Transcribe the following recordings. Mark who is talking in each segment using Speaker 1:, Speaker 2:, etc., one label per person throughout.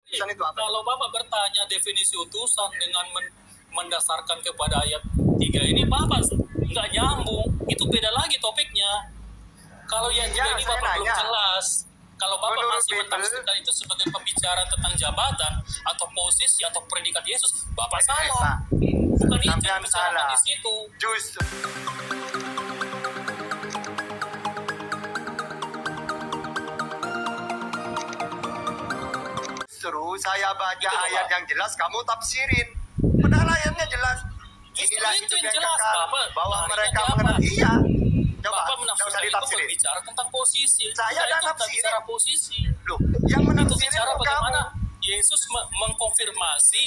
Speaker 1: Utusan itu apa?
Speaker 2: Kalau Bapak bertanya definisi utusan dengan mendasarkan kepada ayat 3 ini, Bapak nggak nyambung. Itu beda lagi topiknya. Kalau yang 3 ini Bapak belum jelas. Kalau Bapak masih mentafsirkan itu sebagai pembicaraan tentang jabatan atau posisi atau predikat Yesus, Bapak salah. Bukan itu yang dibicarakan di situ.
Speaker 1: Justru saya baca ayat yang jelas, kamu tafsirin. Padahal ayatnya jelas. Inilah
Speaker 2: itu
Speaker 1: hidup
Speaker 2: yang
Speaker 1: yang
Speaker 2: jelas,
Speaker 1: kekal,
Speaker 2: Bapak.
Speaker 1: bahwa mereka
Speaker 2: Apa?
Speaker 1: mengenal. Iya. Coba,
Speaker 2: Bapak
Speaker 1: nggak usah
Speaker 2: menafsirkan itu
Speaker 1: ditafsirin.
Speaker 2: berbicara tentang posisi.
Speaker 1: Saya
Speaker 2: itu
Speaker 1: nafsirin.
Speaker 2: bicara posisi.
Speaker 1: Loh, yang
Speaker 2: Itu
Speaker 1: menafsirin
Speaker 2: bicara
Speaker 1: kamu.
Speaker 2: bagaimana Yesus mengkonfirmasi,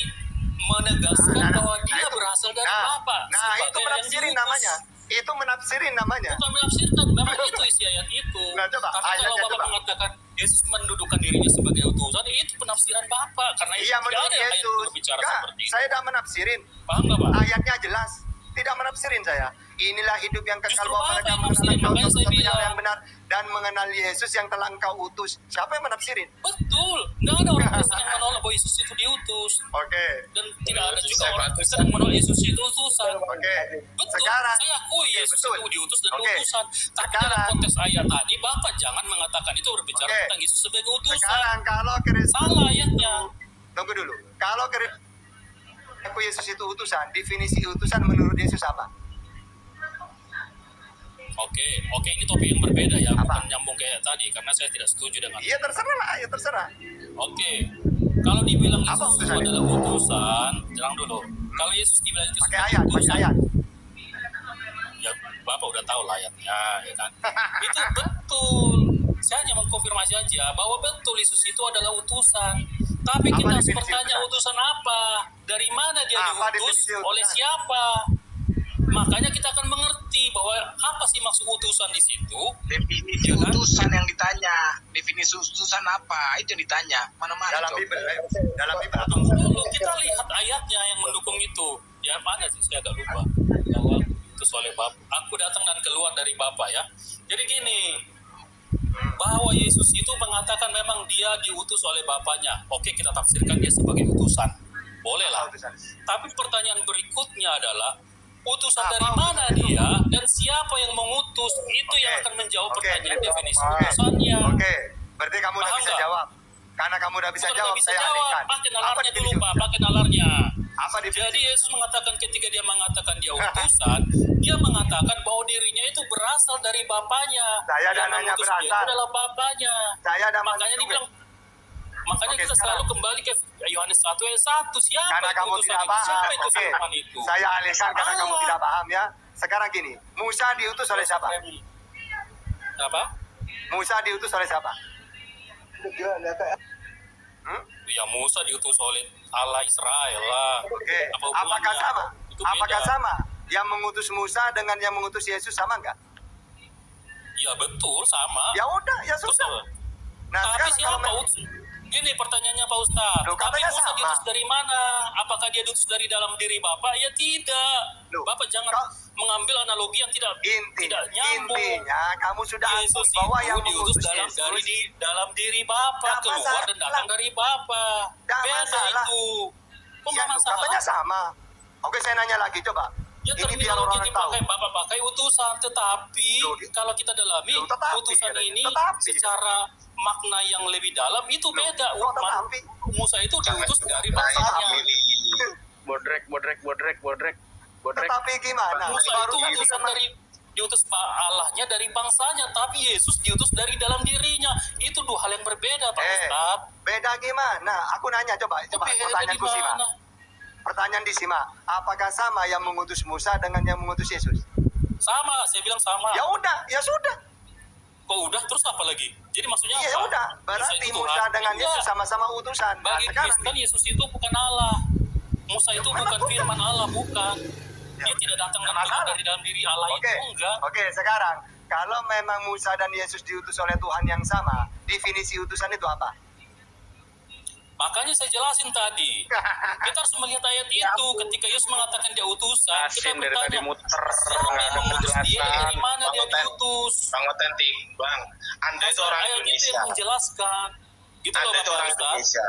Speaker 2: menegaskan bahwa dia berasal dari Bapa.
Speaker 1: Nah, itu menafsirin namanya. Itu menafsirin namanya.
Speaker 2: Bukan menafsirkan, memang itu isi ayat itu.
Speaker 1: Nah, coba,
Speaker 2: Tapi kalau
Speaker 1: ayatnya
Speaker 2: Bapak
Speaker 1: coba.
Speaker 2: mengatakan Yesus mendudukan dirinya sebagai utusan, itu penafsiran Bapak. Karena
Speaker 1: Iya,
Speaker 2: tidak
Speaker 1: menurut
Speaker 2: ada ayat
Speaker 1: Yesus.
Speaker 2: berbicara
Speaker 1: Enggak,
Speaker 2: seperti itu.
Speaker 1: saya tidak menafsirin.
Speaker 2: Paham nggak, Pak?
Speaker 1: Ayatnya jelas. Tidak menafsirin saya. Inilah hidup yang kekal,
Speaker 2: Justru
Speaker 1: bahwa
Speaker 2: Bapak
Speaker 1: mereka
Speaker 2: yang
Speaker 1: mengenal
Speaker 2: menafsirin,
Speaker 1: Engkau
Speaker 2: makanya saya
Speaker 1: satu-satunya
Speaker 2: bilang.
Speaker 1: yang benar dan mengenal Yesus yang telah Engkau utus. Siapa yang menafsirin?
Speaker 2: Betul. Nggak ada orang Kristen yang menolak bahwa Yesus itu diutus.
Speaker 1: Oke.
Speaker 2: Dan tidak ada juga orang Kristen yang menolak Yesus itu utusan.
Speaker 1: Oke.
Speaker 2: Betul,
Speaker 1: Sekarang.
Speaker 2: saya akui
Speaker 1: Oke,
Speaker 2: Yesus
Speaker 1: betul.
Speaker 2: itu diutus dan
Speaker 1: Oke.
Speaker 2: utusan. Tapi
Speaker 1: Sekarang.
Speaker 2: dalam konteks ayat tadi, Bapak jangan mengatakan itu berbicara
Speaker 1: Oke.
Speaker 2: tentang Yesus sebagai utusan.
Speaker 1: Sekarang kalau Kristus.
Speaker 2: Salah ayatnya.
Speaker 1: Tunggu dulu. Kalau aku Yesus itu utusan, definisi utusan menurut Yesus apa?
Speaker 2: Oke, ini topik yang berbeda ya,
Speaker 1: Apa?
Speaker 2: bukan nyambung kayak tadi, karena saya tidak setuju dengan.
Speaker 1: Iya terserah lah, ya terserah.
Speaker 2: Oke, kalau dibilang
Speaker 1: Apa
Speaker 2: Yesus itu
Speaker 1: utusannya?
Speaker 2: adalah utusan, tenang dulu. Kalau Yesus dibilang itu
Speaker 1: Pakai
Speaker 2: sebagai
Speaker 1: ayat, pakai
Speaker 2: utusan,
Speaker 1: ayat.
Speaker 2: ya Bapak udah tahu lah ayatnya, ya kan? Itu betul. Saya hanya mengkonfirmasi aja bahwa betul Yesus itu adalah utusan. Tapi
Speaker 1: Apa
Speaker 2: kita harus
Speaker 1: definisi
Speaker 2: bertanya
Speaker 1: utusan?
Speaker 2: utusan apa? Dari mana dia
Speaker 1: Apa
Speaker 2: diutus?
Speaker 1: definisi utusan?
Speaker 2: Oleh siapa? Makanya kita akan mengerti bahwa apa sih maksud utusan di situ.
Speaker 3: Definisi
Speaker 2: Ya kan?
Speaker 3: utusan yang ditanya, definisi utusan apa? Itu yang ditanya. Mana-mana
Speaker 1: Dalam
Speaker 3: coba.
Speaker 1: Bible, dalam Bible.
Speaker 2: Tunggu dulu, kita lihat ayatnya yang mendukung itu. Ya mana sih, saya agak lupa. Bahwa itu oleh Bapak. Aku datang dan keluar dari Bapak ya. Jadi gini, bahwa Yesus itu mengatakan memang dia diutus oleh Bapaknya. Oke, kita tafsirkan dia sebagai utusan. Boleh lah.
Speaker 1: Utusan.
Speaker 2: Tapi pertanyaan berikutnya adalah, utusan
Speaker 1: Apa
Speaker 2: dari mana
Speaker 1: utusan?
Speaker 2: dia dan siapa yang mengutus? Itu yang
Speaker 1: Oke.
Speaker 2: akan menjawab
Speaker 1: Oke.
Speaker 2: pertanyaan definisi
Speaker 1: Oke.
Speaker 2: utusannya.
Speaker 1: Oke, berarti kamu udah
Speaker 2: Paham
Speaker 1: bisa
Speaker 2: nggak?
Speaker 1: jawab. Karena kamu udah bisa
Speaker 2: Bukan
Speaker 1: jawab,
Speaker 2: nggak bisa
Speaker 1: saya
Speaker 2: jawab.
Speaker 1: alihkan.
Speaker 2: Pakai
Speaker 1: Apa
Speaker 2: nalarnya dulu,
Speaker 1: definisi
Speaker 2: Pak.
Speaker 1: utusan?
Speaker 2: Pakai nalarnya.
Speaker 1: Apa definisi?
Speaker 2: Jadi Yesus mengatakan ketika dia mengatakan dia utusan, dia mengatakan bahwa dirinya itu berasal dari Bapaknya.
Speaker 1: Saya
Speaker 2: Yang
Speaker 1: dananya
Speaker 2: mengutus dia itu
Speaker 1: berasal.
Speaker 2: adalah Bapaknya.
Speaker 1: Saya ada
Speaker 2: Makanya dibilang, makanya
Speaker 1: Oke,
Speaker 2: kita
Speaker 1: sekarang.
Speaker 2: selalu kembali ke Yohanes 1 ayat 1. Siapa
Speaker 1: Karena
Speaker 2: itu
Speaker 1: kamu
Speaker 2: utusan
Speaker 1: tidak
Speaker 2: itu?
Speaker 1: paham.
Speaker 2: Siapa itu
Speaker 1: Oke,
Speaker 2: Tuhan itu?
Speaker 1: saya alihkan karena kamu
Speaker 2: Allah.
Speaker 1: tidak paham ya. Sekarang gini, Musa diutus oleh siapa?
Speaker 2: Kenapa?
Speaker 1: Musa diutus oleh siapa?
Speaker 2: Ya Musa diutus oleh Allah Israel lah.
Speaker 1: Oke,
Speaker 2: Apa hubungannya?
Speaker 1: apakah sama?
Speaker 2: Itu beda.
Speaker 1: Apakah sama? Yang mengutus Musa dengan yang mengutus Yesus sama enggak?
Speaker 2: Ya betul, sama.
Speaker 1: Ya udah, ya
Speaker 2: Terus
Speaker 1: sudah.
Speaker 2: apa?
Speaker 1: Nah,
Speaker 2: Tapi
Speaker 1: sekarang
Speaker 2: siapa
Speaker 1: kalau
Speaker 2: utus? Gini pertanyaannya Pak Ustadz.
Speaker 1: Loh,
Speaker 2: Tapi
Speaker 1: katanya
Speaker 2: Musa
Speaker 1: sama.
Speaker 2: diutus dari mana? Apakah dia diutus dari dalam diri Bapak? Ya tidak.
Speaker 1: Loh,
Speaker 2: Bapak jangan
Speaker 1: kau-
Speaker 2: mengambil analogi yang tidak nyambung.
Speaker 1: intinya kamu sudah
Speaker 2: Yesus
Speaker 1: akui bahwa
Speaker 2: itu
Speaker 1: yang
Speaker 2: diutus
Speaker 1: mengutus
Speaker 2: dalam
Speaker 1: Yesus
Speaker 2: dalam diri Bapak,
Speaker 1: Nggak
Speaker 2: keluar
Speaker 1: masalah.
Speaker 2: dan datang dari Bapak.
Speaker 1: Nggak
Speaker 2: Beda
Speaker 1: masalah.
Speaker 2: itu. Kok
Speaker 1: ya,
Speaker 2: nggak
Speaker 1: loh,
Speaker 2: masalah?
Speaker 1: katanya sama. Oke, saya nanya lagi coba.
Speaker 2: Ya
Speaker 1: Ini biar
Speaker 2: terminologi
Speaker 1: orang
Speaker 2: yang
Speaker 1: tahu.
Speaker 2: dipakai Bapak pakai utusan, tetapi
Speaker 1: Loh,
Speaker 2: kalau kita dalami
Speaker 1: loh, tetapi,
Speaker 2: utusan
Speaker 1: katanya.
Speaker 2: ini
Speaker 1: Tetapi.
Speaker 2: secara makna yang lebih dalam itu
Speaker 1: Loh,
Speaker 2: beda.
Speaker 1: kok tetapi?
Speaker 2: Musa itu diutus dari
Speaker 3: Nah,
Speaker 2: bangsanya.
Speaker 3: ini bodrek.
Speaker 1: Tetapi gimana?
Speaker 2: Musa itu
Speaker 1: Barusan
Speaker 2: utusan
Speaker 1: kita-
Speaker 2: dari diutus Allahnya dari bangsanya, tapi Yesus diutus dari dalam dirinya. Itu dua hal yang berbeda, Pak Ustadz.
Speaker 1: beda gimana? Aku nanya coba
Speaker 2: Beda
Speaker 1: pertanyaanku
Speaker 2: di
Speaker 1: simak.
Speaker 2: mana?
Speaker 1: Pertanyaan disimak. Apakah sama yang mengutus Musa dengan yang mengutus Yesus?
Speaker 2: Sama, saya bilang sama.
Speaker 1: Ya udah, ya sudah.
Speaker 2: Kok udah terus apa lagi? Jadi maksudnya
Speaker 1: Ya
Speaker 2: apa?
Speaker 1: udah, berarti
Speaker 2: itu
Speaker 1: Musa
Speaker 2: Tuhan.
Speaker 1: dengan
Speaker 2: Iya.
Speaker 1: Yesus sama-sama utusan. Nah,
Speaker 2: Bagi
Speaker 1: sekarang
Speaker 2: Kristen Yesus itu bukan Allah. Musa itu
Speaker 1: mana
Speaker 2: bukan
Speaker 1: bukan?
Speaker 2: firman Allah, bukan.
Speaker 1: Ya,
Speaker 2: Dia tidak datang dan
Speaker 1: nggak
Speaker 2: keluar
Speaker 1: masalah.
Speaker 2: dari dalam diri Allah
Speaker 1: Oke,
Speaker 2: itu enggak.
Speaker 1: oke. Sekarang kalau memang Musa dan Yesus diutus oleh Tuhan yang sama, definisi utusan itu apa?
Speaker 2: Makanya saya jelasin tadi. Kita harus melihat ayat itu. Ketika Yesus mengatakan dia utusan, kita
Speaker 3: Asin dari tadi
Speaker 2: bertanya,
Speaker 3: muter,
Speaker 2: siapa
Speaker 3: nggak
Speaker 2: yang
Speaker 3: ada
Speaker 2: mengutus dia?
Speaker 3: penjelasan.
Speaker 2: Dari mana dia
Speaker 3: Bang Oten.
Speaker 2: diutus?
Speaker 3: Bang Otentik, Bang. Anda itu orang
Speaker 2: Ayat itu
Speaker 3: Indonesia.
Speaker 2: yang menjelaskan. Gitu loh
Speaker 3: Anda itu
Speaker 2: Bapak
Speaker 3: orang
Speaker 2: Ustadz.
Speaker 3: Indonesia.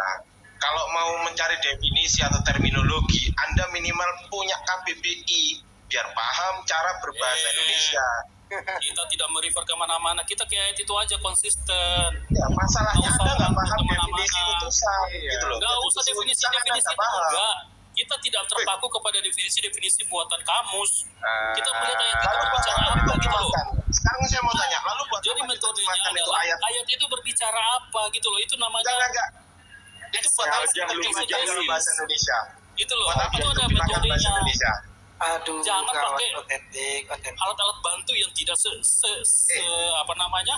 Speaker 4: kalau mau mencari definisi atau terminologi, Anda minimal punya KBBI biar paham cara berbahasa Indonesia.
Speaker 2: Kita tidak merefer kemana-mana, kita kayak itu aja konsisten.
Speaker 4: Ya, masalahnya
Speaker 2: Nggak
Speaker 4: Anda
Speaker 2: usah
Speaker 4: nggak paham
Speaker 2: kemana-mana.
Speaker 4: definisi utusan, gitu loh.
Speaker 2: Nggak usah definisi
Speaker 4: Anda nggak paham.
Speaker 2: enggak. Kita tidak terpaku kepada definisi buatan kamus. Kita melihat ayat itu
Speaker 4: Lalu buat
Speaker 2: berbicara
Speaker 4: apa
Speaker 2: apa gitu loh.
Speaker 4: diterjemahkan? Sekarang saya mau tanya, lalu buat
Speaker 2: Jadi
Speaker 4: apa
Speaker 2: metodenya
Speaker 4: diterjemahkan itu
Speaker 2: adalah
Speaker 4: ayat?
Speaker 2: ayat itu berbicara apa gitu loh. Itu namanya
Speaker 4: Enggak.
Speaker 2: itu
Speaker 4: Buat apa
Speaker 2: exegesis.
Speaker 4: diterjemahkan dulu bahasa Indonesia?
Speaker 2: Gitu loh.
Speaker 4: Buat apa
Speaker 2: Itu ada
Speaker 4: diterjemahkan bahasa
Speaker 2: metodenya.
Speaker 4: Indonesia?
Speaker 5: Aduh,
Speaker 2: Jangan
Speaker 5: gawat,
Speaker 2: pakai
Speaker 5: otentik.
Speaker 2: alat-alat bantu yang tidak apa namanya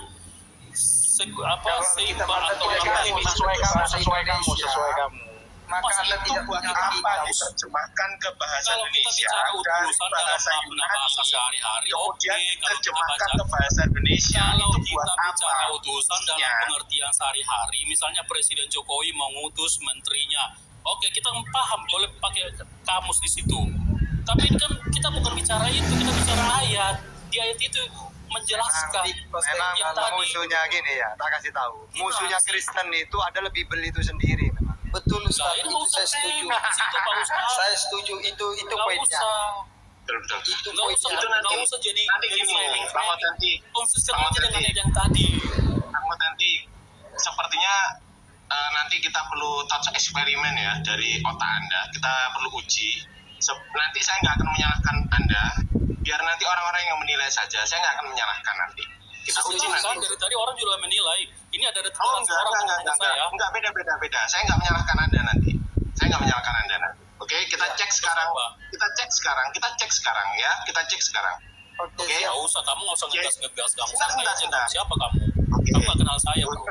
Speaker 5: Kita
Speaker 2: seimbang atau
Speaker 5: pakai
Speaker 2: apa
Speaker 5: kamu,
Speaker 2: ini.
Speaker 5: sesuai kamu. Maka
Speaker 2: Mas,
Speaker 5: Anda
Speaker 2: itu
Speaker 5: tidak
Speaker 4: Buat
Speaker 5: punya
Speaker 4: apa
Speaker 5: etika.
Speaker 4: diterjemahkan ke bahasa
Speaker 2: Kalau kita
Speaker 4: Indonesia
Speaker 2: bicara
Speaker 4: dari
Speaker 2: utusan dalam
Speaker 4: bahasa
Speaker 2: makna bahasa
Speaker 4: Yunani,
Speaker 2: sehari-hari,
Speaker 4: kemudian
Speaker 2: oke. Kalau kita
Speaker 4: diterjemahkan
Speaker 2: baca,
Speaker 4: ke bahasa Indonesia,
Speaker 2: kalau
Speaker 4: itu
Speaker 2: kita
Speaker 4: buat
Speaker 2: bicara
Speaker 4: apa?
Speaker 2: utusan dalam
Speaker 4: Ya.
Speaker 2: pengertian sehari-hari, misalnya Presiden Jokowi mengutus menterinya, oke kita paham boleh pakai kamus di situ. Tapi ini kan kita bukan bicara itu, kita bicara ayat. Di ayat itu menjelaskan
Speaker 1: Memang
Speaker 2: yang tadi.
Speaker 1: musuhnya gini ya, tak kasih tahu.
Speaker 2: Gimana
Speaker 1: Musuhnya
Speaker 2: sih?
Speaker 1: Kristen itu ada lebih beli itu sendiri memang.
Speaker 5: Betul,
Speaker 2: Nah,
Speaker 5: Ustaz.
Speaker 2: ini
Speaker 5: Itu
Speaker 2: nggak usah
Speaker 5: saya setuju.
Speaker 2: situ Pak Ustaz.
Speaker 5: Saya setuju. Itu
Speaker 2: Nggak
Speaker 5: poinnya.
Speaker 2: usah.
Speaker 4: Betul.
Speaker 5: Itu
Speaker 2: Nggak usah,
Speaker 5: poinnya.
Speaker 2: nggak usah jadi
Speaker 4: Nanti gini,
Speaker 2: framing.
Speaker 4: Bang Otentik.
Speaker 2: Konsisten
Speaker 4: Bang
Speaker 2: aja dengan
Speaker 4: Otentik.
Speaker 2: ayat yang tadi.
Speaker 4: Bang Otentik, sepertinya nanti kita perlu touch eksperimen ya dari otak Anda. Kita perlu uji. Nanti saya nggak akan menyalahkan Anda. Biar nanti orang-orang yang menilai saja. Saya nggak akan menyalahkan nanti. Kita uji
Speaker 2: Setuju kan?
Speaker 4: nanti.
Speaker 2: Dari tadi orang juga menilai. Ini ada
Speaker 4: Oh
Speaker 2: orang
Speaker 4: enggak,
Speaker 2: ngomong saya.
Speaker 4: enggak, beda. Saya nggak menyalahkan Anda nanti. Saya nggak menyalahkan Anda nanti. Oke, kita
Speaker 5: Ya,
Speaker 4: cek sekarang.
Speaker 2: apa?
Speaker 4: Kita cek sekarang ya. Kita cek sekarang.
Speaker 5: Oke,
Speaker 4: Oke.
Speaker 2: Nggak usah, kamu nggak usah ngegas-ngegas. Kamu
Speaker 4: Sebentar,
Speaker 2: santai aja.
Speaker 4: sebentar.
Speaker 2: Siapa kamu?
Speaker 4: Oke.
Speaker 2: Kamu nggak kenal saya, bro.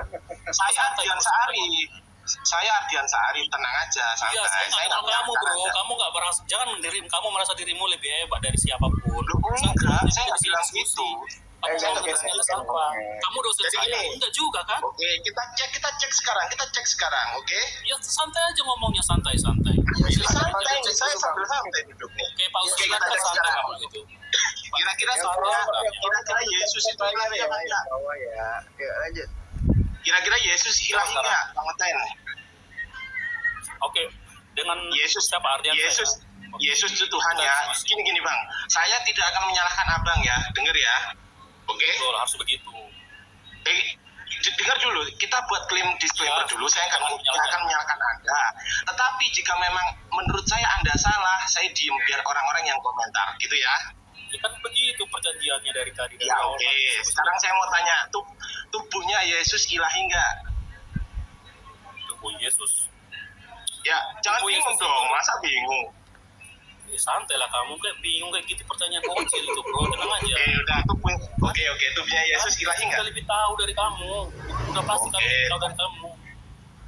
Speaker 4: Saya Ardian Sahari. Tenang aja, santai.
Speaker 2: Iya, saya nggak kenal kamu,
Speaker 4: menyalahkan
Speaker 2: bro.
Speaker 4: Anda.
Speaker 2: Kamu nggak merasa, jangan kamu merasa dirimu lebih hebat dari siapapun.
Speaker 4: Loh, enggak, saya nggak bilang
Speaker 2: diskusi.
Speaker 4: gitu.
Speaker 2: Kamu
Speaker 4: Saya
Speaker 2: mau
Speaker 4: nggak
Speaker 2: ngegas
Speaker 4: bilang
Speaker 2: apa?
Speaker 4: gitu.
Speaker 2: Kamu dosen
Speaker 4: Jadi
Speaker 2: saya,
Speaker 4: gini.
Speaker 2: enggak juga kan?
Speaker 4: Oke, kita cek sekarang, oke?
Speaker 2: Ya santai aja ngomongnya, santai-santai.
Speaker 5: Ya,
Speaker 4: Ini
Speaker 5: silakan,
Speaker 4: santai,
Speaker 5: Pak, cek
Speaker 4: saya
Speaker 5: dulu,
Speaker 4: sambil
Speaker 5: Bang.
Speaker 4: santai duduk nih.
Speaker 2: Kayak Pak
Speaker 5: Iya,
Speaker 2: Ustaz
Speaker 4: kita
Speaker 2: kan
Speaker 4: cek
Speaker 2: santai
Speaker 4: sekarang.
Speaker 2: kamu gitu.
Speaker 4: Kira-kira Yesus itu ilahi apa enggak?
Speaker 1: Ya, lanjut.
Speaker 4: Kira-kira Yesus ilahi enggak, Bang Oten?
Speaker 2: Oke, dengan
Speaker 4: Yesus,
Speaker 2: siapa Ardian
Speaker 4: Yesus,
Speaker 2: saya?
Speaker 4: Yesus itu Tuhan ya. Gini Bang, saya tidak akan menyalahkan Abang ya, denger ya. Oke?
Speaker 2: Betul, harus begitu.
Speaker 4: Dengar dulu, kita buat klaim disclaimer
Speaker 2: Ya,
Speaker 4: dulu, saya
Speaker 2: jangan
Speaker 4: nggak akan menyalahkan Anda. Tetapi jika memang menurut saya Anda salah, saya diem biar orang-orang yang komentar, gitu ya.
Speaker 2: Ya kan begitu perjanjiannya dari tadi. Dari
Speaker 4: Ya
Speaker 2: awal
Speaker 4: oke,
Speaker 2: kan.
Speaker 4: sekarang saya mau tanya, tubuhnya Yesus ilahi nggak?
Speaker 2: Tubuh Yesus.
Speaker 4: Ya, jangan
Speaker 2: Tubuh
Speaker 4: bingung
Speaker 2: Yesus
Speaker 4: dong,
Speaker 2: itu-
Speaker 4: masa bingung?
Speaker 2: Ya, santai lah kamu, kayak bingung kayak gitu pertanyaan bocil itu, bro. Tenang aja.
Speaker 4: Udah, oke, tubuhnya Yesus ilahi nggak?
Speaker 2: Kita lebih tahu dari kamu. Udah pasti kami
Speaker 4: Oke.
Speaker 2: lebih tahu dari kamu.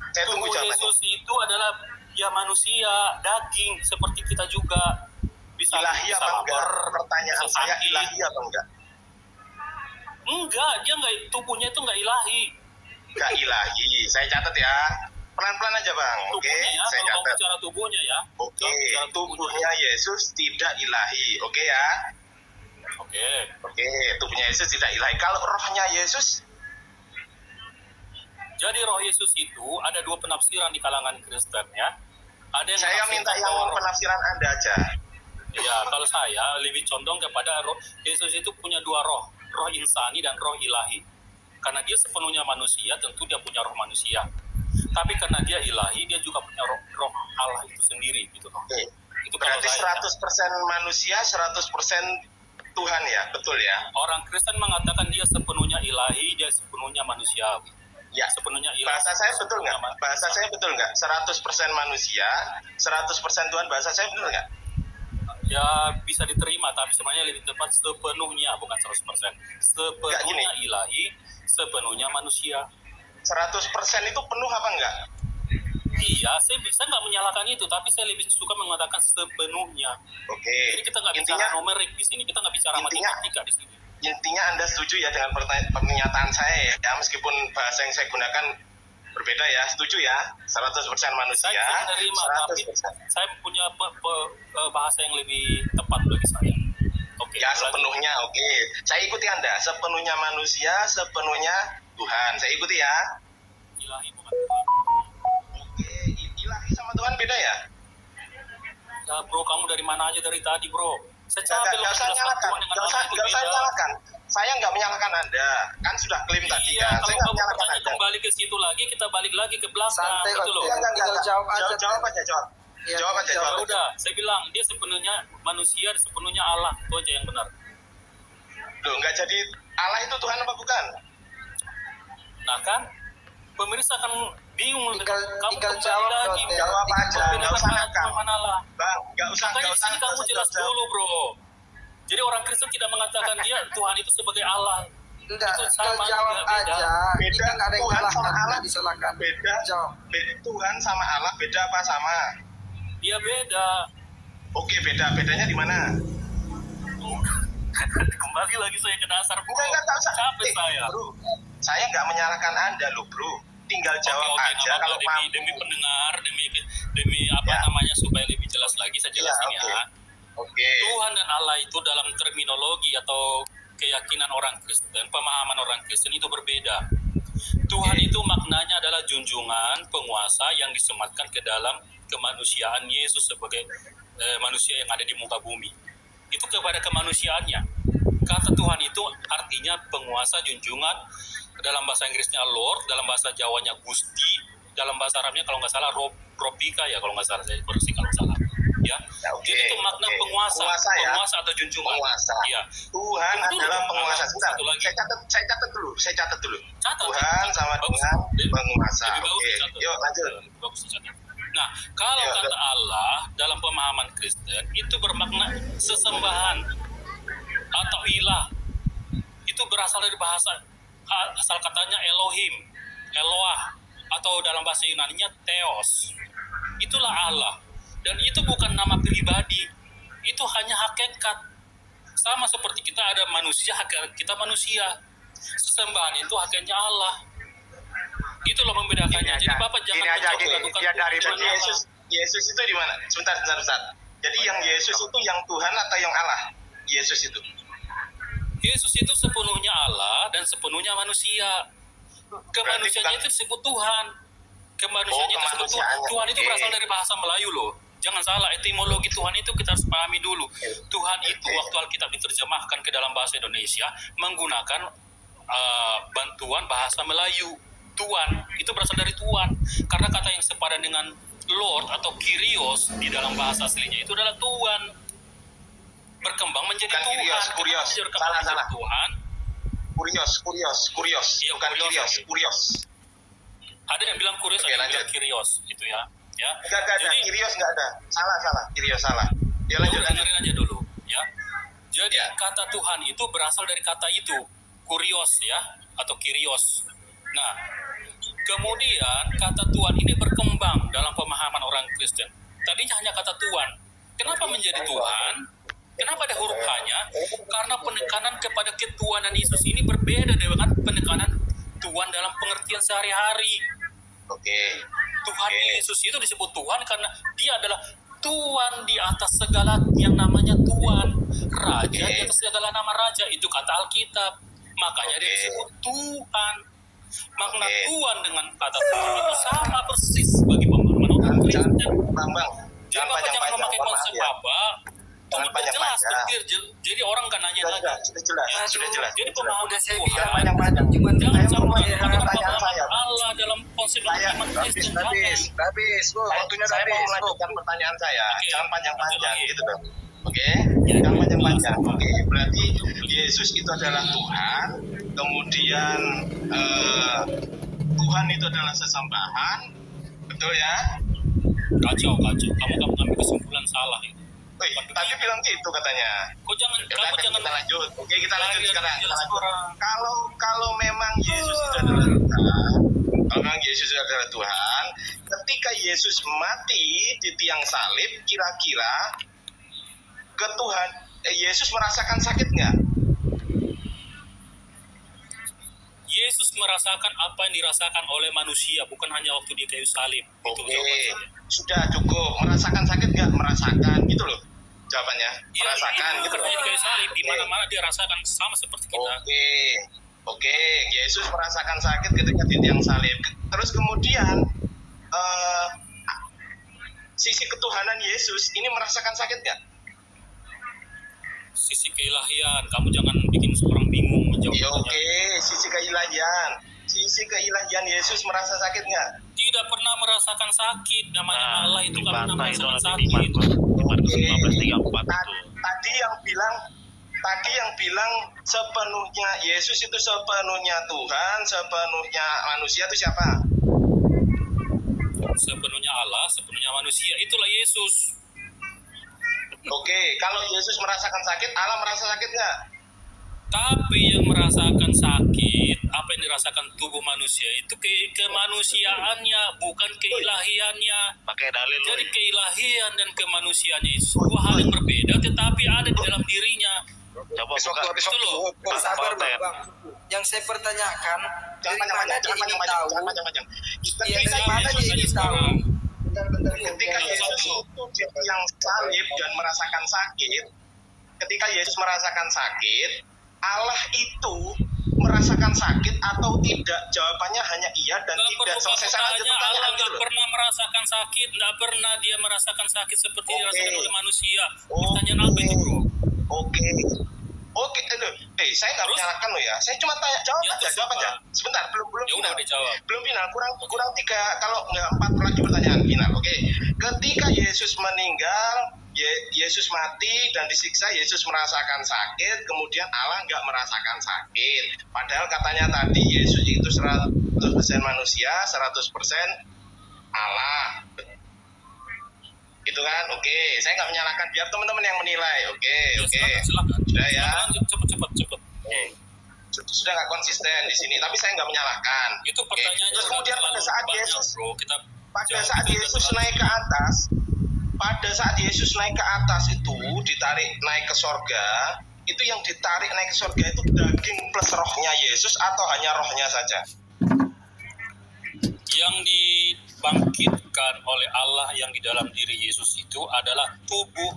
Speaker 4: Saya tunggu
Speaker 2: Tubuh
Speaker 4: jawabannya.
Speaker 2: Yesus itu adalah ya manusia, daging seperti kita juga. Bisa
Speaker 4: Ilahi
Speaker 2: bisa
Speaker 4: apa enggak?
Speaker 2: lapar,
Speaker 4: Pertanyaan
Speaker 2: bisa
Speaker 4: saya
Speaker 2: sakit.
Speaker 4: ilahi apa enggak?
Speaker 2: Enggak, dia enggak, tubuhnya itu enggak ilahi.
Speaker 4: Enggak ilahi, saya catat ya. Pelan-pelan aja Bang, oke?
Speaker 2: Tubuhnya ya,
Speaker 4: Saya
Speaker 2: kalau kamu
Speaker 4: catat.
Speaker 2: bicara tubuhnya ya.
Speaker 4: Oke,
Speaker 2: Kalau bicara
Speaker 4: tubuhnya Yesus tidak ilahi, oke ya?
Speaker 2: Oke.
Speaker 4: Oke, tubuhnya Yesus tidak ilahi. Kalau rohnya Yesus,
Speaker 2: Jadi roh Yesus itu ada dua penafsiran di kalangan Kristen ya. Ada yang
Speaker 4: saya
Speaker 2: menafsirkan
Speaker 4: minta yang
Speaker 2: bahwa
Speaker 4: penafsiran Anda aja.
Speaker 2: ya, kalau saya lebih condong kepada roh Yesus itu punya dua roh, roh insani dan roh ilahi. Karena dia sepenuhnya manusia, tentu dia punya roh manusia. Tapi karena dia ilahi, dia juga punya roh Allah itu sendiri gitu loh.
Speaker 4: Oke.
Speaker 2: Itu kalau
Speaker 4: Berarti
Speaker 2: saya.
Speaker 4: 100% manusia, 100% Tuhan ya, betul ya?
Speaker 2: Orang Kristen mengatakan dia sepenuhnya ilahi, dia sepenuhnya manusia.
Speaker 4: Ya.
Speaker 2: Sepenuhnya ilahi.
Speaker 4: Bahasa saya betul nggak?
Speaker 2: sepenuhnya
Speaker 4: Bahasa saya betul nggak? 100% manusia, 100% Tuhan. Bahasa saya betul nggak?
Speaker 2: ya bisa diterima, tapi sebenarnya lebih tepat sepenuhnya, bukan 100%. Sepenuhnya ilahi, sepenuhnya manusia.
Speaker 4: 100% itu penuh apa enggak?
Speaker 2: Iya, saya nggak menyalahkan itu, tapi saya lebih suka mengatakan sepenuhnya.
Speaker 4: Oke.
Speaker 2: Jadi kita nggak bicara
Speaker 4: Intinya,
Speaker 2: numerik di sini, kita nggak bicara
Speaker 4: intinya-
Speaker 2: matematika di sini.
Speaker 4: intinya Anda setuju ya dengan pernyataan saya ya, meskipun bahasa yang saya gunakan berbeda ya, setuju ya? 100% manusia,
Speaker 2: Saya menerima, tapi
Speaker 4: 100%.
Speaker 2: saya punya bahasa yang lebih tepat bagi saya. Oke.
Speaker 4: Ya,
Speaker 2: lanjut.
Speaker 4: sepenuhnya, oke. Saya ikuti Anda, sepenuhnya manusia, sepenuhnya Tuhan. Saya ikuti ya.
Speaker 2: Ilahi bukan Tuhan.
Speaker 4: Oke, sama Tuhan beda ya?
Speaker 2: Ya bro, kamu dari mana aja dari tadi bro? Saya capek
Speaker 4: Nggak usah nyalakan, nggak usah nyalakan. Saya nggak menyalahkan Anda, kan sudah klaim tadi
Speaker 2: Iya,
Speaker 4: kan.
Speaker 2: kalau
Speaker 4: Saya nggak
Speaker 2: kamu
Speaker 4: menyalahkan
Speaker 2: bertanya
Speaker 4: Anda.
Speaker 2: kembali ke situ lagi, kita balik lagi ke belakang.
Speaker 5: Santai kok,
Speaker 2: Gitu loh.
Speaker 5: tinggal jawab aja.
Speaker 4: Jawab aja, jawab.
Speaker 5: Iya,
Speaker 4: Jawab aja,
Speaker 2: Ya
Speaker 4: jawab.
Speaker 2: udah, saya bilang dia sepenuhnya manusia, sepenuhnya Allah. Itu aja yang benar.
Speaker 4: Loh, nggak jadi Allah itu Tuhan apa bukan?
Speaker 2: Nah kan, pemirsa kan bingung.
Speaker 5: Tinggal
Speaker 2: kamu
Speaker 5: jawab,
Speaker 2: kembali lagi.
Speaker 5: Dot, ya.
Speaker 4: Jawab aja, nggak usah nakal.
Speaker 2: Mana Allah.
Speaker 4: Bang, nggak usah,
Speaker 2: Makanya
Speaker 4: nggak
Speaker 2: di
Speaker 4: usah.
Speaker 2: sini kamu jelas dulu bro. Jadi orang Kristen tidak mengatakan dia Tuhan itu sebagai Allah.
Speaker 5: Enggak,
Speaker 2: Itu
Speaker 5: tinggal
Speaker 2: sama
Speaker 5: jawab
Speaker 2: juga, beda.
Speaker 5: aja. Ini
Speaker 4: Beda
Speaker 5: kan ada yang
Speaker 4: Tuhan sama
Speaker 5: salahkan,
Speaker 4: Allah.
Speaker 5: nggak disalahkan.
Speaker 4: Beda.
Speaker 5: Jawab.
Speaker 4: Tuhan sama Allah beda apa sama?
Speaker 2: Dia beda.
Speaker 4: Oke, beda. Bedanya di mana?
Speaker 2: Kembali lagi saya ke dasar bro.
Speaker 4: Enggak usah.
Speaker 2: Capek saya.
Speaker 4: Bro, saya nggak menyalahkan Anda loh, bro. Tinggal jawab
Speaker 2: Oke,
Speaker 4: aja
Speaker 2: nggak
Speaker 4: kalau
Speaker 2: apa-apa.
Speaker 4: mampu.
Speaker 2: demi pendengar, demi apa
Speaker 4: Ya.
Speaker 2: namanya supaya lebih jelas lagi saya jelasin
Speaker 4: oke.
Speaker 2: ya.
Speaker 4: Oke.
Speaker 2: Tuhan dan Allah itu dalam terminologi atau keyakinan orang Kristen, pemahaman orang Kristen itu berbeda. Tuhan itu maknanya adalah junjungan, penguasa yang disematkan ke dalam kemanusiaan Yesus sebagai manusia yang ada di muka bumi. Itu kepada kemanusiaannya. Kata Tuhan itu artinya penguasa, junjungan, dalam bahasa Inggrisnya Lord, dalam bahasa Jawanya Gusti, dalam bahasa Arabnya kalau nggak salah Robika ya, kalau nggak salah saya koreksi kalau salah. Ya,
Speaker 4: Ya, oke,
Speaker 2: jadi itu makna
Speaker 4: oke.
Speaker 2: penguasa,
Speaker 4: Penguasa ya.
Speaker 2: penguasa atau junjungan.
Speaker 4: Penguasa.
Speaker 2: Iya.
Speaker 4: Tuhan
Speaker 2: Tunggu
Speaker 4: adalah
Speaker 2: dulu,
Speaker 4: penguasa. Sebentar,
Speaker 2: satu lagi.
Speaker 4: saya catat dulu.
Speaker 2: Catat,
Speaker 4: Tuhan sama
Speaker 2: bagus.
Speaker 4: dengan penguasa.
Speaker 2: Lebih bagus
Speaker 4: Oke,
Speaker 2: dicatat.
Speaker 4: yuk lanjut.
Speaker 2: Lebih bagus dicatat. Nah, kalau
Speaker 4: Ya,
Speaker 2: kata Allah dalam pemahaman Kristen itu bermakna sesembahan atau ilah. Itu berasal dari bahasa asal katanya Elohim, Eloah, atau dalam bahasa Yunaninya Theos. Itulah Allah. Dan itu bukan nama pribadi. Itu hanya hakikat. Sama seperti kita ada manusia, hakikat kita manusia. Sesembahan itu hakikatnya Allah. Itu loh membedakannya.
Speaker 1: Gini
Speaker 2: Jadi
Speaker 1: aja,
Speaker 2: Bapak jangan
Speaker 1: gini aja,
Speaker 2: mencoba
Speaker 1: gini.
Speaker 2: lakukan
Speaker 1: Dia dari
Speaker 2: Tuhan
Speaker 4: Jadi
Speaker 2: Allah.
Speaker 4: Yesus itu di mana? Sebentar. Jadi yang Yesus itu yang Tuhan atau yang Allah? Yesus itu.
Speaker 2: Yesus itu sepenuhnya Allah dan sepenuhnya manusia. Kemanusiaannya itu disebut Tuhan. Kemanusiaannya itu disebut Tuhan.
Speaker 4: kemanusiaannya.
Speaker 2: Tuhan itu
Speaker 4: Oke.
Speaker 2: berasal dari bahasa Melayu loh. Jangan salah, etimologi Tuhan itu kita harus pahami dulu. Tuhan itu waktu Alkitab diterjemahkan ke dalam bahasa Indonesia menggunakan bantuan bahasa Melayu. Tuhan itu berasal dari Tuhan. Karena kata yang sepadan dengan Lord atau Kyrios di dalam bahasa aslinya itu adalah Tuhan. Berkembang menjadi
Speaker 4: Bukan
Speaker 2: Tuhan.
Speaker 4: Kyrios,
Speaker 2: Kenapa
Speaker 4: Kurios.
Speaker 2: bisa berkembang menjadi
Speaker 4: Salah.
Speaker 2: Tuhan.
Speaker 4: Kurios.
Speaker 2: Iya,
Speaker 4: Bukan
Speaker 2: Kurios,
Speaker 4: Kyrios,
Speaker 2: oke.
Speaker 4: Kurios.
Speaker 2: Ada yang bilang Kurios,
Speaker 4: Oke,
Speaker 2: ada yang
Speaker 4: lanjut.
Speaker 2: bilang Kyrios, itu ya. Ya.
Speaker 4: Enggak ada.
Speaker 2: Jadi,
Speaker 4: Kyrios enggak ada. Salah. Kyrios salah. Ya lanjut.
Speaker 2: udah dengerin aja dulu, ya. Jadi
Speaker 4: Ya.
Speaker 2: kata Tuhan itu berasal dari kata itu, Kurios ya, atau Kyrios. Nah, kemudian kata Tuhan ini berkembang dalam pemahaman orang Kristen. Tadinya hanya kata Tuhan. Kenapa menjadi Tuhan? Kenapa ada huruf H-nya? Karena penekanan kepada ketuhanan Yesus ini berbeda dengan penekanan Tuhan dalam pengertian sehari-hari.
Speaker 4: Oke.
Speaker 2: Tuhan Yesus itu disebut Tuhan karena dia adalah Tuhan di atas segala yang namanya Tuhan, Raja di atas segala nama Raja, itu kata Alkitab. Makanya dia disebut Tuhan. Makna
Speaker 4: Oke.
Speaker 2: Tuhan dengan kata Tuhan itu sama persis bagi pemahaman orang Kristen.
Speaker 4: Bang.
Speaker 2: Jadi Bapak jangan memakai konsep Bapak.
Speaker 4: Jangan
Speaker 2: Tunggu jelas,
Speaker 4: panjang-panjang.
Speaker 2: clear. Jadi orang kan nanya lagi.
Speaker 4: Sudah jelas.
Speaker 2: Jadi pemahaman
Speaker 5: Udah saya
Speaker 2: Tuhan.
Speaker 5: bilang
Speaker 4: Panjang-panjang.
Speaker 5: cuman
Speaker 2: Jangan
Speaker 5: saya
Speaker 2: campur
Speaker 5: mau
Speaker 2: dengan
Speaker 5: pertanyaan
Speaker 2: pemahaman
Speaker 5: saya.
Speaker 2: Allah dalam konsep iman Kristen.
Speaker 5: Habis, Bu. Waktunya
Speaker 4: Saya mau
Speaker 5: habis, Bu.
Speaker 4: melanjutkan pertanyaan saya.
Speaker 2: Oke.
Speaker 4: Jangan panjang-panjang
Speaker 2: Lanjut lagi.
Speaker 4: gitu dong. Oke,
Speaker 2: Ya,
Speaker 4: jangan
Speaker 2: ya.
Speaker 4: panjang-panjang. Oke, berarti Yesus itu adalah Tuhan. Kemudian Tuhan itu adalah sesembahan. Betul ya?
Speaker 2: Kacau. Kamu ambil kesimpulan salah itu.
Speaker 4: Wih, tadi bilang gitu katanya.
Speaker 2: Kok jangan,
Speaker 4: Ya udah,
Speaker 2: kamu jangan
Speaker 4: kita lanjut. Oke, kita lanjut
Speaker 2: lari
Speaker 4: sekarang.
Speaker 2: dan
Speaker 4: Kita
Speaker 2: jelas
Speaker 4: lanjut.
Speaker 2: orang.
Speaker 4: Kalau memang Yesus itu adalah Tuhan, kalau memang Yesus itu adalah Tuhan, ketika Yesus mati di tiang salib, kira-kira ke Tuhan, Yesus merasakan sakit nggak?
Speaker 2: Yesus merasakan apa yang dirasakan oleh manusia, bukan hanya waktu di kayu salib. Itu
Speaker 4: Oke,
Speaker 2: jawaban saya.
Speaker 4: sudah cukup. Merasakan sakit nggak? Merasakan, gitu loh jawabannya.
Speaker 2: Iya,
Speaker 4: Merasakan,
Speaker 2: itu
Speaker 4: gitu loh.
Speaker 2: kerja di kayu salib, di mana-mana dia rasakan sama seperti kita.
Speaker 4: Oke, Yesus merasakan sakit ketika di tiang salib. Terus kemudian sisi ketuhanan Yesus ini merasakan sakit nggak?
Speaker 2: Sisi keilahian, kamu jangan bikin orang bingung menjawab.
Speaker 4: Ya oke, sisi keilahian. Sisi keilahian Yesus merasa sakit nggak?
Speaker 2: Tidak pernah merasakan sakit, namanya Allah itu
Speaker 6: di
Speaker 2: kan pernah
Speaker 6: Mata itu
Speaker 2: merasakan
Speaker 6: nanti di
Speaker 2: sakit.
Speaker 6: Markus 15:34
Speaker 4: Ta-
Speaker 6: itu.
Speaker 4: Tadi yang bilang sepenuhnya Yesus itu sepenuhnya Tuhan, sepenuhnya manusia itu siapa?
Speaker 2: Sepenuhnya Allah, sepenuhnya manusia, itulah Yesus.
Speaker 4: Oke, kalau Yesus merasakan sakit, Allah merasa sakit nggak?
Speaker 2: Tapi yang merasakan sakit, apa yang dirasakan tubuh manusia itu kemanusiaannya, bukan keilahiannya.
Speaker 6: Pakai dalil lu.
Speaker 2: Jadi keilahian dan kemanusiaannya itu dua hal yang berbeda, tetapi ada di dalam dirinya.
Speaker 6: Coba
Speaker 5: Besok
Speaker 6: buka.
Speaker 5: besok
Speaker 2: Itu loh.
Speaker 5: Bang, sabar
Speaker 6: Voltaire.
Speaker 5: bang. Yang saya pertanyakan,
Speaker 4: Jangan
Speaker 5: dari mana dia
Speaker 4: jangan
Speaker 5: ingin
Speaker 4: panjang,
Speaker 5: tahu?
Speaker 4: jangan panjang.
Speaker 5: Iya, dari
Speaker 2: Saya
Speaker 5: mana dia
Speaker 2: tanya
Speaker 5: ingin tahu?
Speaker 2: sekarang.
Speaker 4: Ketika Yesus itu yang salib dan merasakan sakit, ketika Yesus merasakan sakit, Allah itu merasakan sakit atau tidak? Jawabannya hanya iya dan
Speaker 2: Nggak
Speaker 4: tidak.
Speaker 2: perlu
Speaker 4: Selesai
Speaker 2: kamu
Speaker 4: saja
Speaker 2: tanya,
Speaker 4: pertanyaan
Speaker 2: Allah
Speaker 4: gitu
Speaker 2: nggak
Speaker 4: loh.
Speaker 2: pernah merasakan sakit, nggak pernah dia merasakan sakit seperti
Speaker 4: Oke.
Speaker 2: dirasakan oleh manusia.
Speaker 4: Oke.
Speaker 2: Pertanyaan apa itu, bro?
Speaker 4: Oke, saya nggak
Speaker 2: Terus?
Speaker 4: menyalahkan lo ya. Saya cuma tanya, jawab
Speaker 2: Ya,
Speaker 4: aja,
Speaker 2: terus
Speaker 4: jawab
Speaker 2: apa?
Speaker 4: aja. Sebentar, belum
Speaker 2: Ya udah
Speaker 4: final.
Speaker 2: dijawab.
Speaker 4: Belum final, kurang 3, kalau nggak 4 lagi pertanyaan final. Oke, ketika Yesus meninggal, Yesus mati dan disiksa, Yesus merasakan sakit, kemudian Allah nggak merasakan sakit. Padahal katanya tadi Yesus itu 100% manusia, 100% Allah. Gitu kan? Oke, saya nggak menyalahkan, biar teman-teman yang menilai. Oke.
Speaker 2: Silakan.
Speaker 4: Sudah ya.
Speaker 2: Lanjut, cepet.
Speaker 4: Sudah nggak konsisten di sini, tapi saya nggak menyalahkan.
Speaker 2: Itu
Speaker 4: Oke.
Speaker 2: pertanyaannya
Speaker 4: Terus kemudian
Speaker 2: terlalu
Speaker 4: pada saat
Speaker 2: banyak,
Speaker 4: Yesus,
Speaker 2: bro. Kita
Speaker 4: pada
Speaker 2: jawab
Speaker 4: saat
Speaker 2: itu
Speaker 4: Yesus
Speaker 2: terlalu
Speaker 4: naik ke atas, pada saat Yesus naik ke atas itu ditarik naik ke sorga, itu yang ditarik naik ke sorga itu daging plus rohnya Yesus atau hanya rohnya saja?
Speaker 2: yang dibangkitkan oleh Allah yang di dalam diri Yesus itu adalah tubuh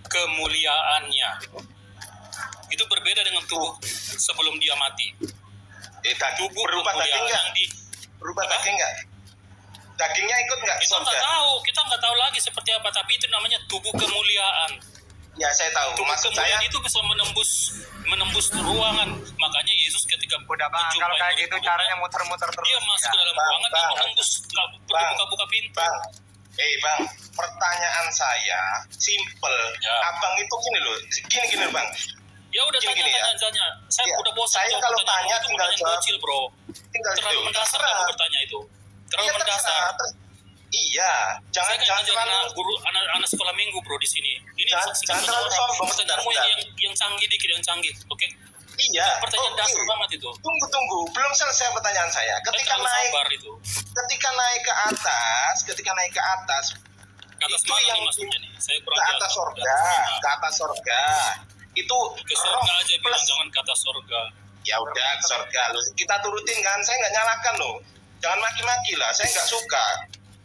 Speaker 2: kemuliaannya. Itu berbeda dengan tubuh sebelum dia mati. Tubuh
Speaker 4: Berupa daging
Speaker 2: kemuliaan
Speaker 4: nggak?
Speaker 2: yang di
Speaker 4: Berupa
Speaker 2: Apa?
Speaker 4: daging nggak? Dagingnya ikut nggak ke
Speaker 2: kita
Speaker 4: sorga?
Speaker 2: nggak tahu lagi seperti apa, tapi itu namanya tubuh kemuliaan.
Speaker 4: Ya saya tahu.
Speaker 2: Tubuh
Speaker 4: Maksud saya,
Speaker 2: kemuliaan itu bisa menembus ruangan. Makanya Yesus ketika
Speaker 1: Udah bang,
Speaker 2: menjumpai
Speaker 1: kalau kayak gitu
Speaker 2: murid-muridnya,
Speaker 1: caranya muter-muter terus.
Speaker 2: dia masuk ke dalam
Speaker 4: Bang,
Speaker 2: ruangan, dia
Speaker 4: Bang.
Speaker 2: menembus, nggak perlu
Speaker 4: Bang.
Speaker 2: buka-buka pintu.
Speaker 4: Bang, pertanyaan saya simple.
Speaker 2: Ya.
Speaker 4: Abang itu gini loh, gini bang.
Speaker 2: Ya udah
Speaker 4: Gini ya.
Speaker 2: tanya. Saya
Speaker 4: Iya.
Speaker 2: udah bosan
Speaker 4: Saya
Speaker 2: jawab
Speaker 4: kalau
Speaker 2: pertanyaan
Speaker 4: tanya
Speaker 2: itu,
Speaker 4: tinggal
Speaker 2: pertanyaan
Speaker 4: jawab.
Speaker 2: bocil, bro.
Speaker 4: Tinggal
Speaker 2: Terlalu
Speaker 4: gitu.
Speaker 2: mendasar
Speaker 4: Terserah.
Speaker 2: kamu bertanya itu. Terlalu
Speaker 4: Iya,
Speaker 2: mendasar.
Speaker 4: terserah. Iya,
Speaker 2: Saya kan
Speaker 4: jangan
Speaker 2: ngajarin
Speaker 4: terlalu.
Speaker 2: guru anak sekolah minggu, bro, di sini. Ini
Speaker 4: Jangan
Speaker 2: saksikan banyak
Speaker 4: terlalu
Speaker 2: orang.
Speaker 4: sombong.
Speaker 2: Pertanyaanmu
Speaker 4: Bentar.
Speaker 2: yang canggih dikit, yang canggih. Oke?
Speaker 4: Iya.
Speaker 2: Pertanyaan
Speaker 4: oke.
Speaker 2: dasar banget itu.
Speaker 4: Tunggu, belum selesai pertanyaan saya.
Speaker 2: Saya
Speaker 4: Ketika
Speaker 2: terlalu
Speaker 4: naik,
Speaker 2: sabar itu.
Speaker 4: ketika naik ke atas,
Speaker 2: Ke atas
Speaker 4: itu
Speaker 2: mana
Speaker 4: yang
Speaker 2: nih maksudnya nih? Saya kurang
Speaker 4: ke
Speaker 2: jelas.
Speaker 4: atas sorga, ke atas sorga. Itu
Speaker 2: Ke
Speaker 4: roh
Speaker 2: surga aja bilang,
Speaker 4: plus.
Speaker 2: jangan ke atas surga.
Speaker 4: Ya udah ke sorga loh. Kita turutin kan, saya nggak nyalakan loh. Jangan maki-maki lah, saya nggak suka.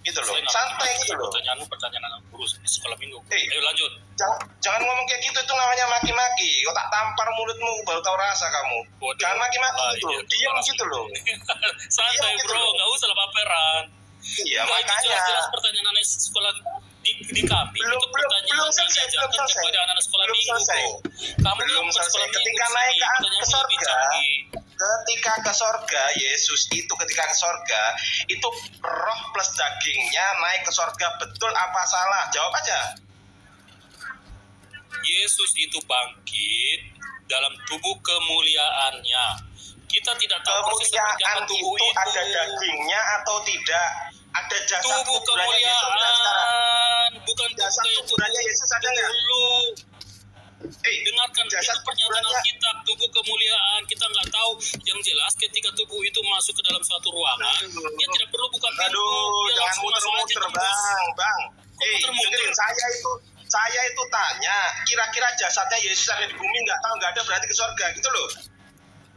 Speaker 4: Gitu loh,
Speaker 2: Saya nggak
Speaker 4: santai
Speaker 2: ngerti
Speaker 4: gitu loh.
Speaker 2: Pertanyaanmu pertanyaan anak guru sekolah minggu.
Speaker 4: Hei.
Speaker 2: Ayo lanjut.
Speaker 4: Jangan ngomong kayak gitu, itu namanya maki-maki. Kau tak tampar mulutmu, baru tahu rasa kamu.
Speaker 2: Waduh.
Speaker 4: Jangan maki-maki
Speaker 2: Lah,
Speaker 4: gitu,
Speaker 2: iya,
Speaker 4: diam
Speaker 2: terima
Speaker 4: gitu loh.
Speaker 2: Santai,
Speaker 4: Iya, gitu
Speaker 2: bro,
Speaker 4: loh.
Speaker 2: nggak usah lah paperan.
Speaker 4: Iya,
Speaker 2: Nggak, itu
Speaker 4: makanya.
Speaker 2: jelas-jelas pertanyaan anak sekolah di kami.
Speaker 4: Belum
Speaker 2: Itu pertanyaan yang
Speaker 4: selesai, belum
Speaker 2: diajarkan
Speaker 4: selesai.
Speaker 2: kepada anak sekolah
Speaker 4: Belum
Speaker 2: minggu,
Speaker 4: selesai.
Speaker 2: bro. Kamu
Speaker 4: Belum
Speaker 2: bukan
Speaker 4: selesai.
Speaker 2: sekolah minggu
Speaker 4: Ketika
Speaker 2: di
Speaker 4: naik
Speaker 2: sini,
Speaker 4: ke
Speaker 2: pertanyaanmu lebih
Speaker 4: sorga,
Speaker 2: canggih.
Speaker 4: ketika ke sorga, Yesus itu ketika ke sorga, itu roh plus dagingnya naik ke sorga. Betul apa salah? Jawab aja.
Speaker 2: Yesus itu bangkit dalam tubuh kemuliaannya. Kita tidak tahu persis seperti apa
Speaker 4: Kemuliaan
Speaker 2: tubuh
Speaker 4: itu ada dagingnya atau tidak? Ada jasad
Speaker 2: Tubuh
Speaker 4: kuburannya Yesus nggak sekarang?
Speaker 2: kemuliaan, bukan
Speaker 4: Jasad
Speaker 2: kayak
Speaker 4: kuburannya Yesus ada nggak?
Speaker 2: dulu. Dengarkan,
Speaker 4: jasad
Speaker 2: itu pernyataan
Speaker 4: kuburannya-
Speaker 2: Alkitab, tubuh kemuliaan. Kita nggak tahu. Yang jelas ketika tubuh itu masuk ke dalam suatu ruangan, dia tidak perlu buka pintu.
Speaker 4: Aduh,
Speaker 2: Dia
Speaker 4: jangan
Speaker 2: langsung masuk aja
Speaker 4: muter-muter,
Speaker 2: tembus.
Speaker 4: bang.
Speaker 2: muter-muter?
Speaker 4: Dengerin saya itu tanya, kira-kira jasadnya Yesus ada di bumi nggak? Kalau nggak ada berarti ke sorga, gitu loh.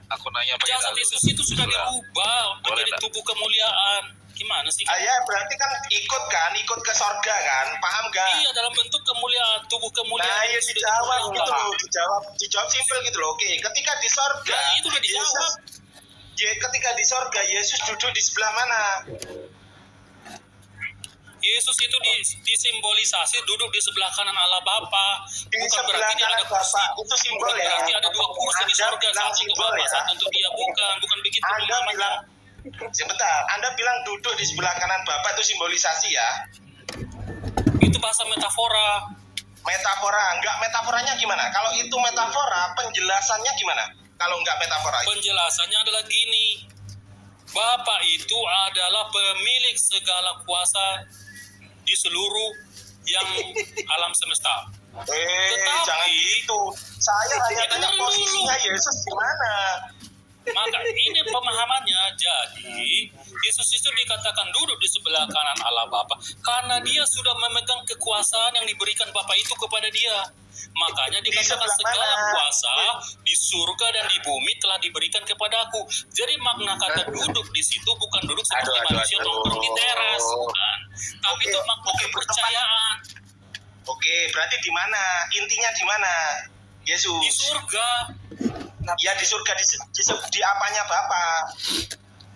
Speaker 6: Aku nanya pakai
Speaker 2: Jasad
Speaker 6: dalil.
Speaker 2: Yesus itu sudah
Speaker 6: Enggak.
Speaker 2: diubah
Speaker 6: Boleh
Speaker 2: menjadi
Speaker 6: nggak?
Speaker 2: tubuh kemuliaan. Gimana sih?
Speaker 4: Ya berarti kan ikut ke sorga kan? Paham nggak?
Speaker 2: Iya, dalam bentuk kemuliaan, tubuh kemuliaan.
Speaker 4: Nah, ya
Speaker 2: itu sudah
Speaker 4: dijawab
Speaker 2: diubah.
Speaker 4: gitu loh, dijawab simpel gitu loh. Oke, ketika di sorga,
Speaker 2: Nah, itu udah dijawab.
Speaker 4: ketika di sorga Yesus duduk di sebelah mana?
Speaker 2: Yesus itu disimbolisasi duduk di sebelah kanan Allah Bapa.
Speaker 4: Di
Speaker 2: Bukan
Speaker 4: sebelah
Speaker 2: berarti
Speaker 4: kanan
Speaker 2: ada kursi.
Speaker 4: Bapak itu simbol
Speaker 2: Bukan
Speaker 4: ya.
Speaker 2: berarti ada dua kursi di
Speaker 4: Anda
Speaker 2: surga,
Speaker 4: bilang
Speaker 2: satu untuk
Speaker 4: simbol
Speaker 2: Bapa,
Speaker 4: ya.
Speaker 2: satu untuk Dia. Bukan begitu
Speaker 4: Anda
Speaker 2: pemahamannya.
Speaker 4: bilang sebentar, Anda bilang duduk di sebelah kanan Bapak itu simbolisasi ya.
Speaker 2: Itu bahasa metafora.
Speaker 4: Metafora, enggak metaforanya gimana? Kalau itu metafora, penjelasannya gimana? Kalau enggak metafora itu.
Speaker 2: Penjelasannya adalah gini. Bapa itu adalah pemilik segala kuasa di seluruh yang alam semesta. Tetapi-
Speaker 4: Jangan gitu. Saya hanya
Speaker 2: Dengar
Speaker 4: tanya
Speaker 2: dulu.
Speaker 4: posisinya Yesus di mana.
Speaker 2: Maka ini pemahamannya. Jadi Yesus itu dikatakan duduk di sebelah kanan Allah Bapa karena dia sudah memegang kekuasaan yang diberikan Bapa itu kepada dia. Makanya dikatakan
Speaker 4: sebelah
Speaker 2: segala
Speaker 4: mana?
Speaker 2: kuasa di surga dan di bumi telah diberikan kepadaku. Jadi makna kata duduk di situ bukan duduk seperti manusia nongkrong di teras, bukan. Tapi itu makna kepercayaan
Speaker 4: Oke, berarti di mana? Intinya di mana?
Speaker 2: di
Speaker 4: Yesus.
Speaker 2: surga.
Speaker 4: Ya di surga di apanya Bapak?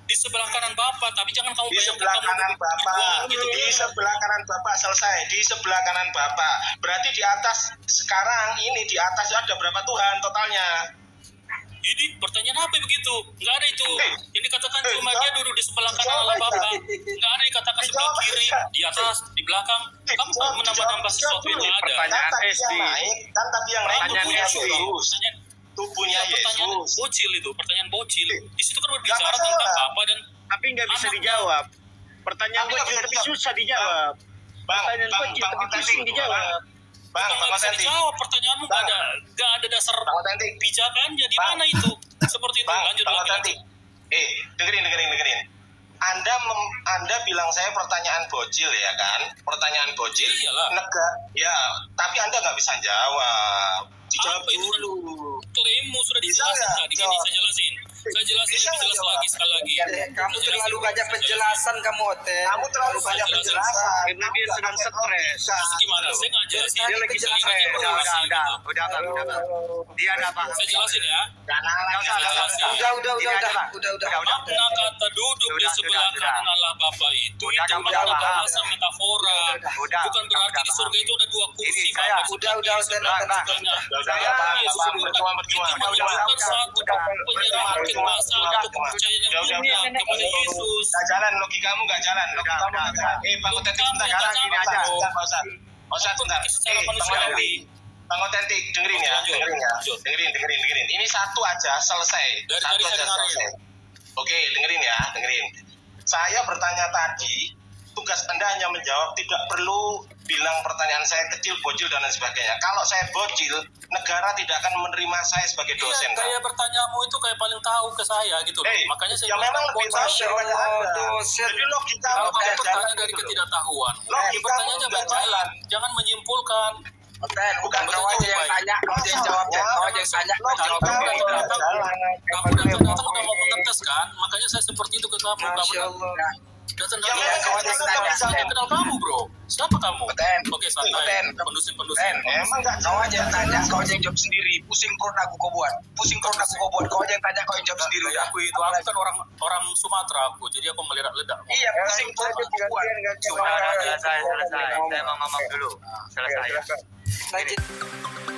Speaker 2: Di sebelah kanan Bapa, tapi jangan kamu
Speaker 4: Di
Speaker 2: bayangkan
Speaker 4: sebelah
Speaker 2: kamu
Speaker 4: kanan
Speaker 2: duduk
Speaker 4: Bapak.
Speaker 2: berdua gitu.
Speaker 4: Di sebelah kanan Bapak selesai. Di sebelah kanan Bapak. Berarti di atas sekarang ini di atas ada berapa Tuhan totalnya?
Speaker 2: Ini pertanyaan apa begitu? Nggak ada itu. Yang dikatakan cuma
Speaker 4: jawab.
Speaker 2: dia duduk di sebelah kanan Allah Bapa. Nggak ada dikatakan sebelah
Speaker 4: Dijawab
Speaker 2: kiri,
Speaker 4: aja.
Speaker 2: di atas, di belakang. Kamu mau menambah-nambah sesuatu yang nggak ada.
Speaker 6: Pertanyaan
Speaker 4: Kan tadi
Speaker 6: SD.
Speaker 4: yang naik, kan tadi yang naik
Speaker 6: Pertanyaan
Speaker 4: tubuhnya
Speaker 6: SD.
Speaker 4: Yesus.
Speaker 2: Pertanyaan,
Speaker 4: Tubuhnya
Speaker 2: iya, pertanyaan
Speaker 4: Yesus.
Speaker 2: bocil itu, pertanyaan bocil. Di situ kan berbicara
Speaker 4: Nggak masalah.
Speaker 2: tentang Bapa dan
Speaker 6: Tapi nggak bisa
Speaker 2: Anaknya.
Speaker 6: dijawab. Pertanyaan
Speaker 4: Tapi nggak
Speaker 6: bocil
Speaker 4: bisa
Speaker 6: tapi
Speaker 4: dijawab.
Speaker 6: susah dijawab. Pertanyaan bocil tapi pusing dijawab.
Speaker 4: Bang,
Speaker 2: nggak bisa
Speaker 4: otentik.
Speaker 2: dijawab. Pertanyaanmu nggak ada dasar
Speaker 4: Bang otentik.
Speaker 2: pijakannya. Di
Speaker 4: Bang.
Speaker 2: mana itu? Seperti itu.
Speaker 4: Bang,
Speaker 2: Lanjut
Speaker 4: Bang
Speaker 2: lagi.
Speaker 4: otentik. Dengerin. Anda bilang saya pertanyaan bocil ya kan? Pertanyaan bocil.
Speaker 2: Iyalah.
Speaker 4: Ya, tapi Anda nggak bisa jawab. Dijawab
Speaker 2: Apa itu kan
Speaker 4: dulu.
Speaker 2: klaimmu sudah
Speaker 4: Bisa
Speaker 2: dijelasin
Speaker 4: nggak?
Speaker 2: tadi. Gini, saya jelasin. Saya jelasin
Speaker 4: Bisa
Speaker 2: lebih
Speaker 4: nggak
Speaker 2: jelas
Speaker 4: jawab?
Speaker 2: lagi sekali lagi.
Speaker 5: Kamu
Speaker 2: Saya
Speaker 5: terlalu
Speaker 2: jelasin,
Speaker 5: banyak
Speaker 2: saya
Speaker 5: penjelasan kamu, Oten.
Speaker 4: Kamu terlalu banyak
Speaker 2: Jelasin.
Speaker 4: penjelasan.
Speaker 6: Karena dia sedang stres.
Speaker 2: Terus gimana? Saya nggak jelasin.
Speaker 5: Dia lagi
Speaker 2: Saya
Speaker 5: stres.
Speaker 2: ingatnya
Speaker 1: Udah,
Speaker 2: emosi gitu.
Speaker 1: Bang, udah, Bang. Dia udah paham.
Speaker 2: Saya jelasin ya.
Speaker 4: Jangan
Speaker 1: Nggak usah, nggak usah.
Speaker 5: Udah.
Speaker 1: Gini aja, Bang.
Speaker 5: Udah.
Speaker 2: Makna kata duduk di
Speaker 1: Sudah,
Speaker 2: sebelah
Speaker 1: sudah.
Speaker 2: kanan Allah Bapa itu
Speaker 1: Udah, kamu
Speaker 2: makna
Speaker 1: udah paham.
Speaker 2: bahasa metafora.
Speaker 1: Udah,
Speaker 2: Bukan berarti
Speaker 1: udah
Speaker 2: di surga
Speaker 1: paham.
Speaker 2: itu ada dua kursi.
Speaker 1: Ini
Speaker 2: Bapa
Speaker 1: saya-
Speaker 2: di
Speaker 5: Udah,
Speaker 2: sebelah
Speaker 5: Oten.
Speaker 1: Bang.
Speaker 2: Saya
Speaker 4: Bang,
Speaker 2: Yesus
Speaker 4: Bang,
Speaker 2: bukan
Speaker 4: berjuang.
Speaker 2: itu menunjukkan satu penyerahan kekuasaan atau kepercayaan yang mutlak kepada Yesus.
Speaker 4: Nggak jalan, logikamu nggak jalan. Logikamu
Speaker 1: Udah.
Speaker 4: nggak jalan. Bang otentik,
Speaker 2: Kamu
Speaker 4: bentar.
Speaker 2: yang
Speaker 1: Sekarang gini aja.
Speaker 4: Pak Ustadz, bentar.
Speaker 2: Secara
Speaker 4: Bang
Speaker 2: manusiawi.
Speaker 4: otentik. Bang otentik, dengerin ya.
Speaker 2: Lanjut, lanjut.
Speaker 4: Dengerin. Ini satu aja selesai.
Speaker 2: Dari
Speaker 4: Satu
Speaker 2: tadi saya
Speaker 4: aja
Speaker 2: dengerin.
Speaker 4: selesai. Oke, dengerin. Saya bertanya tadi, tugas Anda hanya menjawab, tidak perlu bilang pertanyaan saya kecil, bocil, dan lain sebagainya. Kalau saya bocil, negara tidak akan menerima saya sebagai dosen.
Speaker 2: Iya, kayak pertanyaanmu itu kayak paling tahu ke saya gitu loh. Makanya saya
Speaker 4: ya
Speaker 2: bilang
Speaker 4: memang lebih
Speaker 2: bocil.
Speaker 4: tahu daripada Anda.
Speaker 5: dosen.
Speaker 4: Jadi logika
Speaker 2: Kalau kamu
Speaker 4: tidak
Speaker 2: bertanya
Speaker 4: jalan
Speaker 2: dari
Speaker 4: gitu loh.
Speaker 2: ketidaktahuan,
Speaker 4: Logika
Speaker 2: bertanya aja
Speaker 4: nggak
Speaker 2: baik-baik.
Speaker 4: jalan.
Speaker 2: Jangan menyimpulkan.
Speaker 5: Oten, bukan
Speaker 2: Betul,
Speaker 5: kau aja yang
Speaker 2: baik.
Speaker 5: tanya, kau aja yang jawab. Kau aja yang tanya, kau jawab.
Speaker 2: Kamu
Speaker 4: Logika
Speaker 2: datang,
Speaker 4: nggak jalan.
Speaker 2: kamu datang udah mau mengetes kan? Makanya saya seperti itu ke kamu. Kamu
Speaker 5: Masya Allah.
Speaker 2: datang
Speaker 4: Ya, memang
Speaker 2: kamu
Speaker 4: kau tanya.
Speaker 2: saya kenal kamu bro. Siapa kamu?
Speaker 5: Oten.
Speaker 2: Oke santai.
Speaker 5: Oten.
Speaker 2: Pendusin.
Speaker 4: Emang nggak
Speaker 5: Kau
Speaker 4: jalan.
Speaker 5: aja yang tanya, kau aja yang jawab sendiri. Pusing perut aku kau buat. Kau aja yang tanya, kau yang jawab sendiri.
Speaker 2: Dari aku itu aku kan orang Sumatera aku, jadi aku meledak-ledak.
Speaker 5: Iya, pusing perut aku buat.
Speaker 1: Selesai. Saya mau ngomong dulu. Selesai ya.
Speaker 5: Lanjut.